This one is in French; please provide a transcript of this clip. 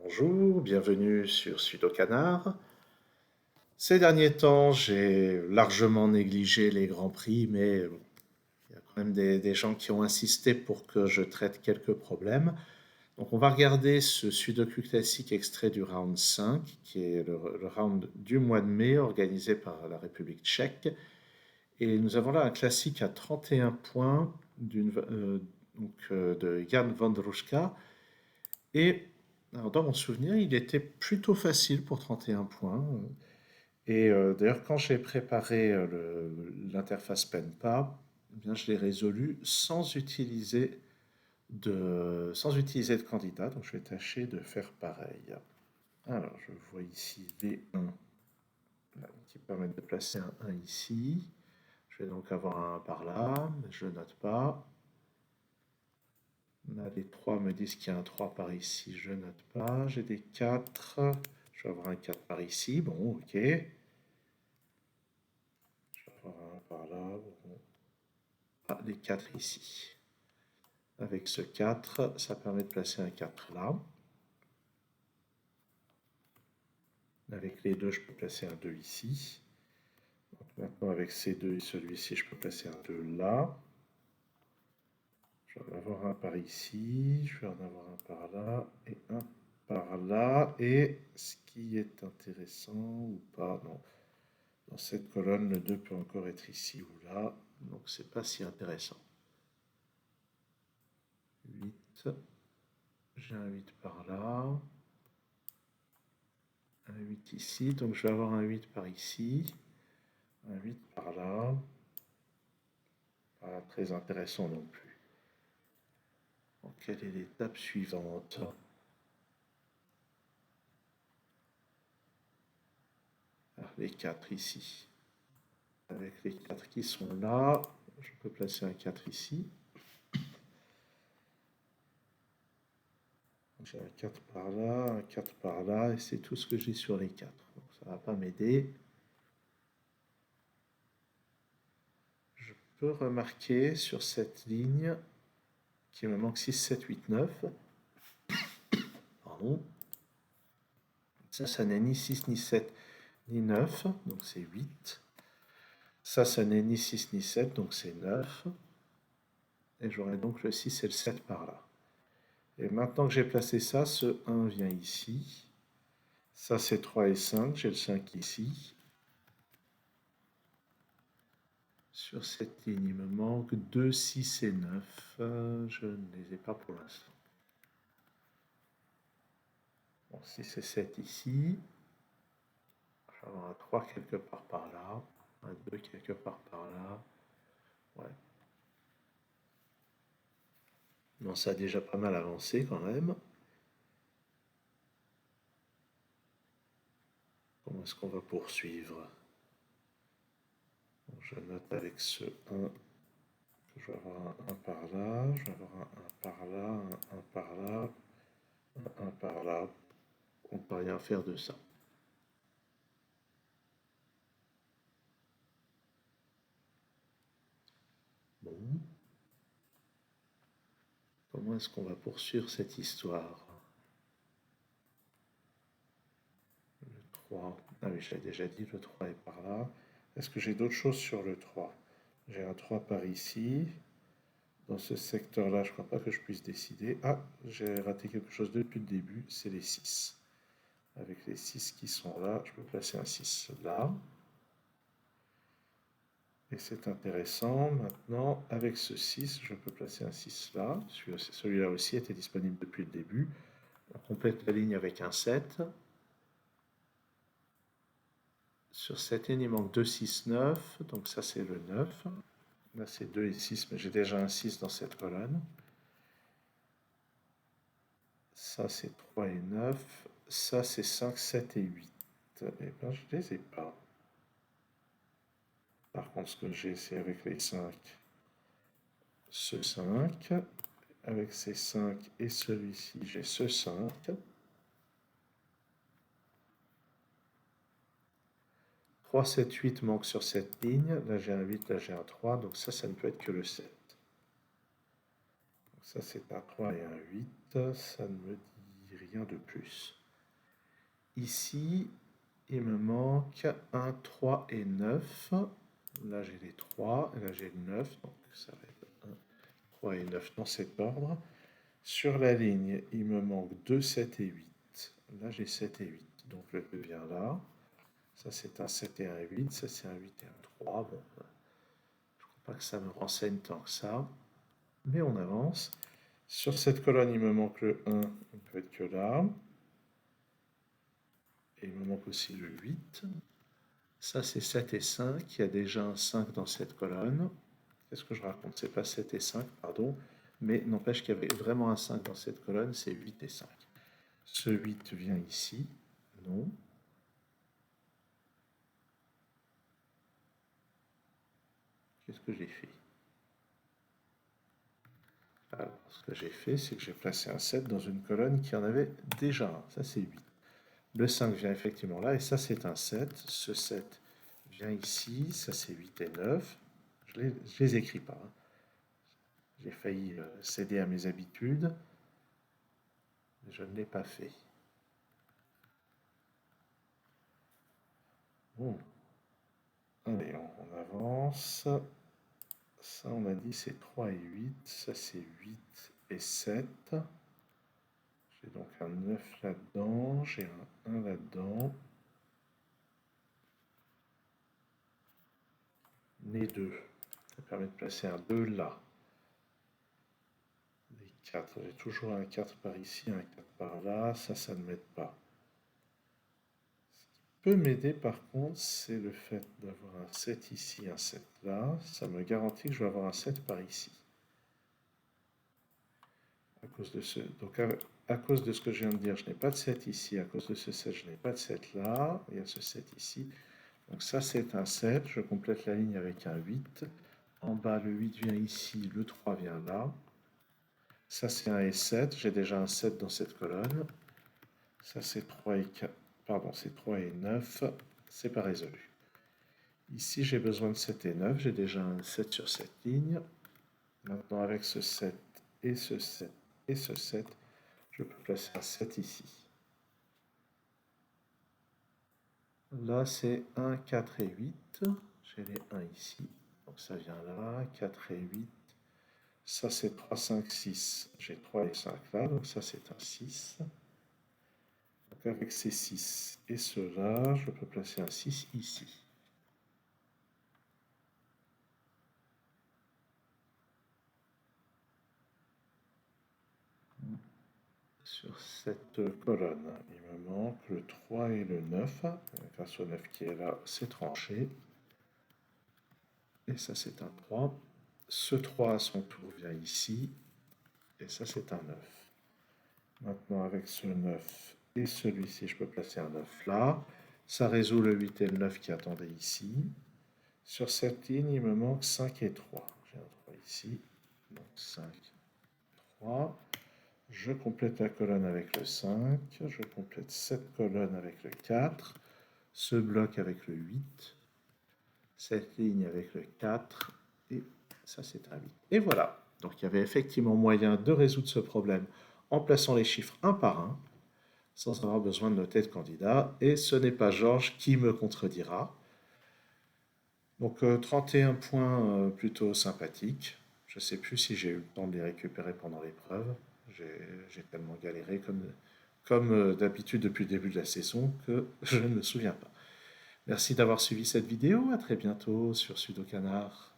Bonjour, bienvenue sur Sudokanar. Ces derniers temps, j'ai largement négligé les grands prix, mais il y a quand même des gens qui ont insisté pour que je traite quelques problèmes. Donc on va regarder ce Sudoku classique extrait du round 5, qui est le round du mois de mai, organisé par la République tchèque. Et nous avons là un classique à 31 points de Jan Vondrouška. Et alors, dans mon souvenir, il était plutôt facile pour 31 points. D'ailleurs, quand j'ai préparé l'interface PenPA, eh bien, je l'ai résolu sans utiliser de candidat. Donc, je vais tâcher de faire pareil. Alors, je vois ici V1 là, qui permet de placer un 1 ici. Je vais donc avoir un par là, mais je ne note pas. Là, les 3 me disent qu'il y a un 3 par ici, je note pas. J'ai des 4. Je vais avoir un 4 par ici. Bon, ok. Je vais avoir un par là. Bon. Ah, les 4 ici. Avec ce 4, ça permet de placer un 4 là. Avec les 2, je peux placer un 2 ici. Donc maintenant, avec ces 2 et celui-ci, je peux placer un 2 là. Je vais en avoir un par ici. Je vais en avoir un par là. Et un par là. Et ce qui est intéressant ou pas, non. Dans cette colonne, le 2 peut encore être ici ou là. Donc c'est pas si intéressant. 8. J'ai un 8 par là. Un 8 ici. Donc je vais avoir un 8 par ici. Un 8 par là. Pas très intéressant non plus. Donc, quelle est l'étape suivante? Ah, les 4 ici. Avec les 4 qui sont là, je peux placer un 4 ici. J'ai un 4 par là, un 4 par là, et c'est tout ce que j'ai sur les 4. Donc ça ne va pas m'aider. Je peux remarquer sur cette ligne qu'il me manque 6, 7, 8, 9. Pardon. Ça n'est ni 6, ni 7, ni 9, donc c'est 8. Ça n'est ni 6, ni 7, donc c'est 9. Et j'aurai donc le 6 et le 7 par là. Et maintenant que j'ai placé ça, ce 1 vient ici. Ça, c'est 3 et 5. J'ai le 5 ici. Sur cette ligne, il me manque 2, 6 et 9. Je ne les ai pas pour l'instant. Bon, 6 et 7 ici. Je vais avoir un 3 quelque part par là. Un 2 quelque part par là. Ouais. Non, ça a déjà pas mal avancé quand même. Comment est-ce qu'on va poursuivre? Bon, je note avec ce 1 que je vais avoir un 1 par là, je vais avoir un 1 par là, un 1 par là, un 1 par là. On ne peut rien faire de ça. Bon. Comment est-ce qu'on va poursuivre cette histoire? Le 3. Ah oui, je l'ai déjà dit, le 3 est par là. Est-ce que j'ai d'autres choses sur le 3? J'ai un 3 par ici. Dans ce secteur-là, je ne crois pas que je puisse décider. Ah, j'ai raté quelque chose depuis le début, c'est les 6. Avec les 6 qui sont là, je peux placer un 6 là. Et c'est intéressant. Maintenant, avec ce 6, je peux placer un 6 là. Celui-là aussi était disponible depuis le début. On complète la ligne avec un 7. Sur cette ligne, il manque 2, 6, 9. Donc ça, c'est le 9. Là, c'est 2 et 6, mais j'ai déjà un 6 dans cette colonne. Ça, c'est 3 et 9. Ça, c'est 5, 7 et 8. Eh bien, je ne les ai pas. Par contre, ce que j'ai, c'est avec les 5. Ce 5. Avec ces 5 et celui-ci, j'ai ce 5. 3, 7, 8 manque sur cette ligne. Là, j'ai un 8, là, j'ai un 3. Donc ça ne peut être que le 7. Donc ça, c'est un 3 et un 8. Ça ne me dit lien de plus. Ici, il me manque 1, 3 et 9. Là, j'ai les 3, et là, j'ai le 9. Donc, ça va être 1, 3 et 9 dans cet ordre. Sur la ligne, il me manque 2, 7 et 8. Là, j'ai 7 et 8. Donc, le 2 vient là. Ça, c'est un 7 et un 8. Ça, c'est un 8 et un 3. Bon, je ne crois pas que ça me renseigne tant que ça. Mais on avance. Sur cette colonne, il me manque le 1. Il ne peut être que là. Et il me manque aussi le 8. Ça, c'est 7 et 5. Il y a déjà un 5 dans cette colonne. Qu'est-ce que je raconte? C'est pas 7 et 5, pardon. Mais n'empêche qu'il y avait vraiment un 5 dans cette colonne, c'est 8 et 5. Ce 8 vient ici. Non. Qu'est-ce que j'ai fait? Alors, ce que j'ai fait, c'est que j'ai placé un 7 dans une colonne qui en avait déjà un. Ça, c'est 8. Le 5 vient effectivement là, et ça, c'est un 7. Ce 7 vient ici. Ça, c'est 8 et 9. Je ne les écris pas. Hein. J'ai failli céder à mes habitudes. Mais je ne l'ai pas fait. Bon. Allez, on avance. Ça, on a dit, c'est 3 et 8. Ça, c'est 8 et 7. J'ai donc un 9 là-dedans. J'ai un 1 là-dedans. Les 2. Ça permet de placer un 2 là. Les 4. J'ai toujours un 4 par ici, un 4 par là. Ça ne m'aide pas. Ce qui peut m'aider, par contre, c'est le fait d'avoir un 7 ici, un 7 là. Ça me garantit que je vais avoir un 7 par ici. À cause de ce, donc à cause de ce que je viens de dire, je n'ai pas de 7 ici. À cause de ce 7, je n'ai pas de 7 là. Il y a ce 7 ici. Donc ça, c'est un 7. Je complète la ligne avec un 8. En bas, le 8 vient ici. Le 3 vient là. Ça, c'est un et 7. J'ai déjà un 7 dans cette colonne. Ça, c'est 3 et 4. Pardon, c'est 3 et 9. C'est pas résolu. Ici, j'ai besoin de 7 et 9. J'ai déjà un 7 sur cette ligne. Maintenant, avec ce 7 et ce 7 et ce 7, je peux placer un 7 ici. Là, c'est 1, 4 et 8. J'ai les 1 ici. Donc ça vient là, 4 et 8. Ça, c'est 3, 5, 6. J'ai 3 et 5 là, donc ça, c'est un 6. Donc avec ces 6 et ceux-là, je peux placer un 6 ici. Sur cette colonne, il me manque le 3 et le 9. Grâce au 9 qui est là, c'est tranché. Et ça, c'est un 3. Ce 3 à son tour vient ici. Et ça, c'est un 9. Maintenant, avec ce 9 et celui-ci, je peux placer un 9 là. Ça résout le 8 et le 9 qui attendaient ici. Sur cette ligne, il me manque 5 et 3. J'ai un 3 ici. Donc 5, 3. Je complète la colonne avec le 5. Je complète cette colonne avec le 4. Ce bloc avec le 8. Cette ligne avec le 4. Et ça, c'est un 8. Et voilà. Donc il y avait effectivement moyen de résoudre ce problème en plaçant les chiffres un par un, sans avoir besoin de noter de candidat. Et ce n'est pas Georges qui me contredira. Donc 31 points plutôt sympathiques. Je ne sais plus si j'ai eu le temps de les récupérer pendant l'épreuve. J'ai tellement galéré comme d'habitude depuis le début de la saison que je ne me souviens pas. Merci d'avoir suivi cette vidéo. À très bientôt sur Sudocanard.